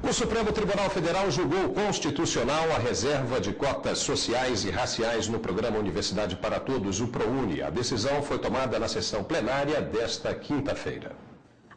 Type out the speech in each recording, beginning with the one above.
O Supremo Tribunal Federal julgou constitucional a reserva de cotas sociais e raciais no programa Universidade para Todos, o ProUni. A decisão foi tomada na sessão plenária desta quinta-feira.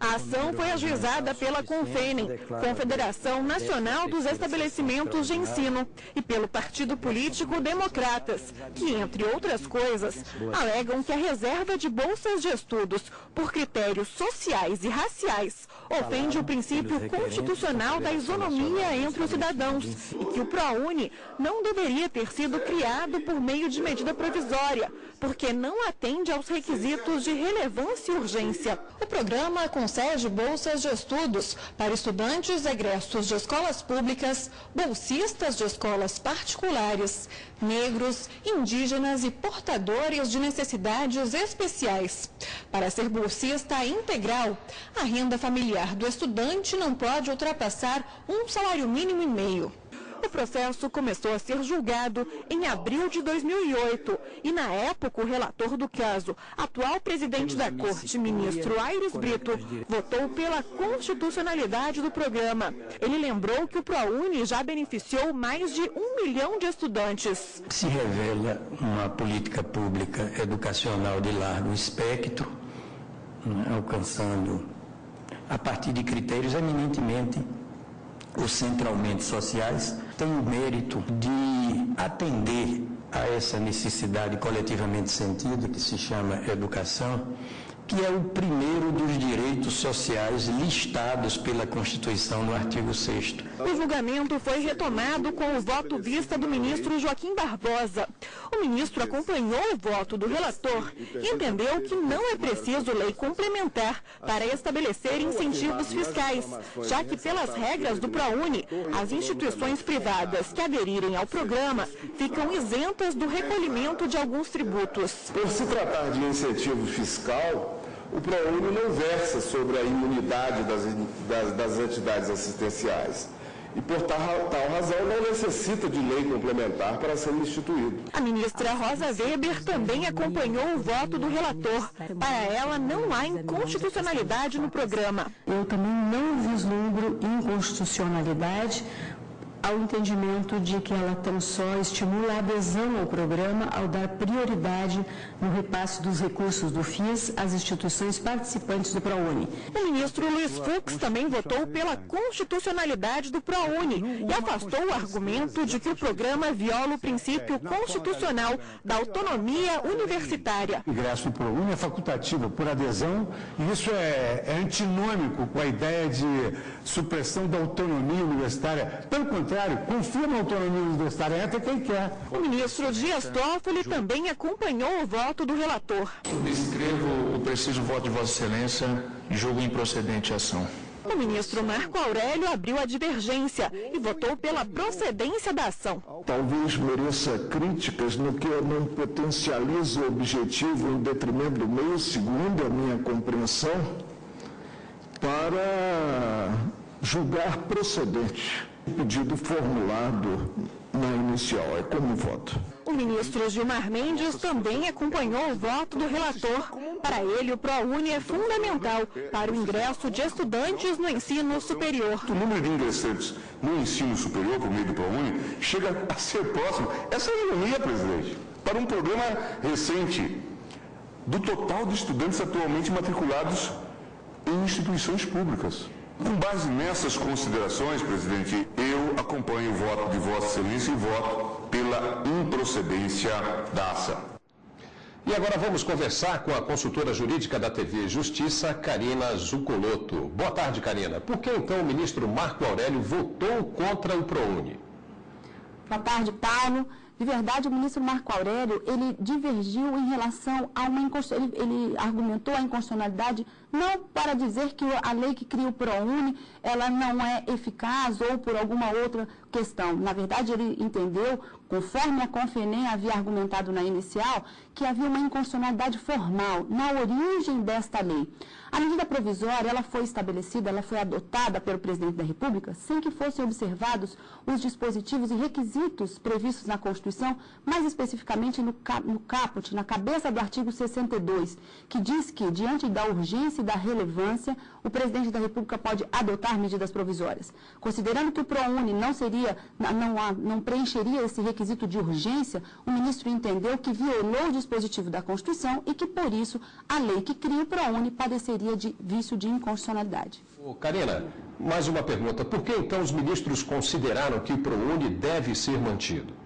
A ação foi ajuizada pela CONFENEM, Confederação Nacional dos Estabelecimentos de Ensino, e pelo Partido Político Democratas, que, entre outras coisas, alegam que a reserva de bolsas de estudos por critérios sociais e raciais ofende o princípio constitucional da isonomia entre os cidadãos e que o ProUni não deveria ter sido criado por meio de medida provisória, porque não atende aos requisitos de relevância e urgência. O programa concede bolsas de estudos para estudantes egressos de escolas públicas, bolsistas de escolas particulares, negros, indígenas e portadores de necessidades especiais. Para ser bolsista integral, a renda familiar do estudante não pode ultrapassar um salário mínimo e meio. O processo começou a ser julgado em abril de 2008 e, na época, o relator do caso, atual presidente da Corte, ministro Aires Brito, votou pela constitucionalidade do programa. Ele lembrou que o ProUni já beneficiou mais de 1 milhão de estudantes. Se revela uma política pública educacional de largo espectro, alcançando, a partir de critérios eminentemente ou centralmente sociais, tem o mérito de atender a essa necessidade coletivamente sentida, que se chama educação, que é o primeiro dos direitos sociais listados pela Constituição no artigo 6º. O julgamento foi retomado com o voto vista do ministro Joaquim Barbosa. O ministro acompanhou o voto do relator e entendeu que não é preciso lei complementar para estabelecer incentivos fiscais, já que pelas regras do ProUni, as instituições privadas que aderirem ao programa ficam isentas do recolhimento de alguns tributos. Por se tratar de incentivo fiscal, o ProUni não versa sobre a imunidade das entidades assistenciais e, por tal razão, não necessita de lei complementar para ser instituído. A ministra Rosa Weber também acompanhou o voto do relator. Para ela, não há inconstitucionalidade no programa. Eu também não vislumbro inconstitucionalidade ao entendimento de que ela tão só estimula a adesão ao programa ao dar prioridade no repasse dos recursos do FIES às instituições participantes do ProUni. O ministro Luiz Fux também votou pela constitucionalidade do ProUni e afastou o argumento de que o programa viola o princípio constitucional da autonomia universitária. O ingresso no ProUni é facultativo por adesão e isso é antinômico com a ideia de supressão da autonomia universitária. Pelo contrário, confia na autonomia universitária, entra quem quer. O ministro Dias Toffoli também acompanhou o voto do relator. Subscrevo o preciso voto de Vossa Excelência e julgo improcedente a ação. O ministro Marco Aurélio abriu a divergência e votou pela procedência da ação. Talvez mereça críticas no que eu não potencializo o objetivo em detrimento do meio, segundo a minha compreensão, para julgar procedente o pedido formulado na inicial. É como voto. O ministro Gilmar Mendes também acompanhou o voto do relator. Para ele, o ProUni é fundamental para o ingresso de estudantes no ensino superior. O número de ingressantes no ensino superior por meio do ProUni chega a ser próximo. Essa é a ironia, presidente, para um programa recente do total de estudantes atualmente matriculados em instituições públicas. Com base nessas considerações, presidente, eu acompanho o voto de Vossa Excelência e voto pela improcedência da ação. E agora vamos conversar com a consultora jurídica da TV Justiça, Karina Zuccolotto. Boa tarde, Karina. Por que então o ministro Marco Aurélio votou contra o ProUni? Boa tarde, Paulo. De verdade, o ministro Marco Aurélio, ele divergiu em relação a uma ele argumentou a inconstitucionalidade não para dizer que a lei que cria o ProUni, ela não é eficaz ou por alguma outra questão. Na verdade, ele entendeu, conforme a CONFENEM havia argumentado na inicial, que havia uma inconstitucionalidade formal na origem desta lei. A medida provisória, ela foi estabelecida, ela foi adotada pelo presidente da República sem que fossem observados os dispositivos e requisitos previstos na Constituição, mais especificamente no caput, na cabeça do artigo 62, que diz que, diante da urgência interesse da relevância, o presidente da República pode adotar medidas provisórias. Considerando que o ProUni não preencheria esse requisito de urgência, o ministro entendeu que violou o dispositivo da Constituição e que, por isso, a lei que cria o ProUni padeceria de vício de inconstitucionalidade. Karina, mais uma pergunta. Por que, então, os ministros consideraram que o ProUni deve ser mantido?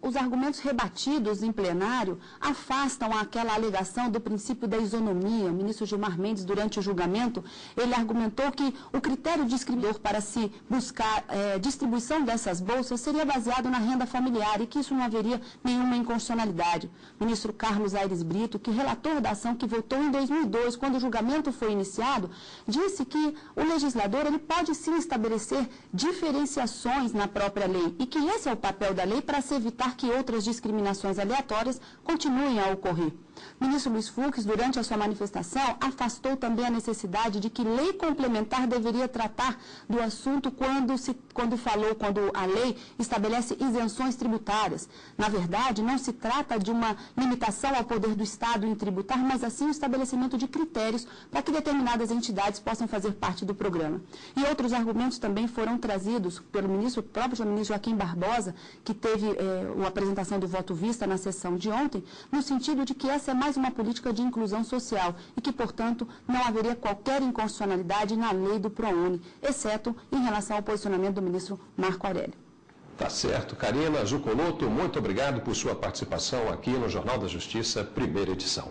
Os argumentos rebatidos em plenário afastam aquela alegação do princípio da isonomia. O ministro Gilmar Mendes, durante o julgamento, ele argumentou que o critério discriminador para se buscar distribuição dessas bolsas seria baseado na renda familiar e que isso não haveria nenhuma inconstitucionalidade. O ministro Carlos Aires Brito, que relator da ação que votou em 2002, quando o julgamento foi iniciado, disse que o legislador ele pode sim estabelecer diferenciações na própria lei e que esse é o papel da lei para se evitar que outras discriminações aleatórias continuem a ocorrer. O ministro Luiz Fux, durante a sua manifestação, afastou também a necessidade de que lei complementar deveria tratar do assunto quando a lei estabelece isenções tributárias. Na verdade, não se trata de uma limitação ao poder do Estado em tributar, mas assim o estabelecimento de critérios para que determinadas entidades possam fazer parte do programa. E outros argumentos também foram trazidos pelo próprio ministro Joaquim Barbosa, que teve a apresentação do voto vista na sessão de ontem, no sentido de que essa é mais uma política de inclusão social e que, portanto, não haveria qualquer inconstitucionalidade na lei do ProUni, exceto em relação ao posicionamento do ministro Marco Aurélio. Tá certo. Karina Zuccolotto, muito obrigado por sua participação aqui no Jornal da Justiça, primeira edição.